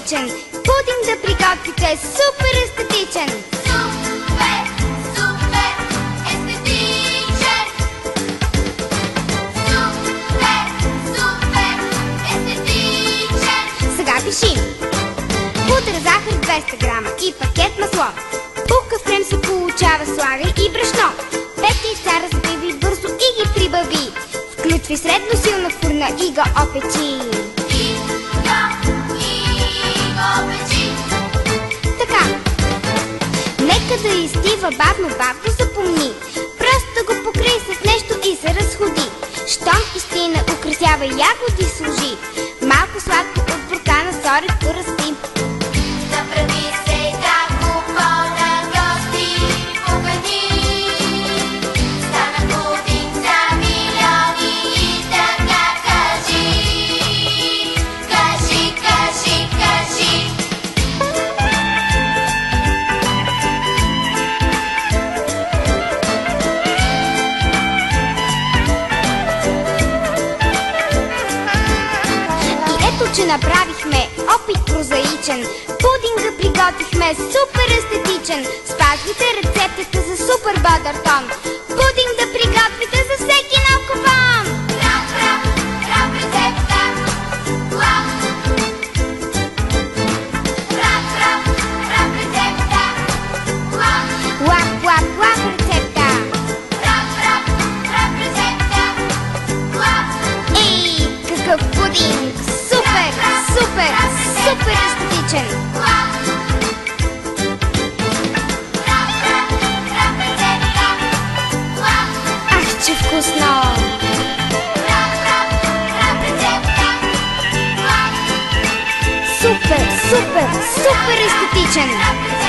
прозаичен. Пудинг да приготвите супер естетичен. Супер, супер естетичен. Супер, супер естетичен. Сега пиши: пудра захар 200 грама и пакет масло. Пухкав крем се получава, слагай и брашно. 5 яйца разбиви бързо и ги прибави. Включвай средно силна фурна и го опечи. Така. Нека да изстива бавно, запомни. Просто го покрий с нещо и се разходи. Щом изстина, украсява ягоди служи. Малко сладко от буркана сори порасти. Направи сега купон на гости, покани. Стана пудинг за милиони и така кажи. Кажи, кажи, кажи. И ето, че направихме опит прозаичен. Пудинга приготвихме супер естетичен. Спазвайте рецептата за супер бодър тон. Пудинг да приготвите за всеки нов купон. Рап, рап, рап рецепта. Лап. Рап, рап, рап рецепта. Лап. Лап, лап, лап рецепта. Рап, рап, рап рецепта. Лап. Ей, какъв пудинг! Супер, супер, супер естетичен! Лап. Рап, рап, рап рецепта. Лап. Ах, че вкусно! Рап, рап, рап рецепта. Лап. Супер, супер, супер естетичен! Рап рецепта.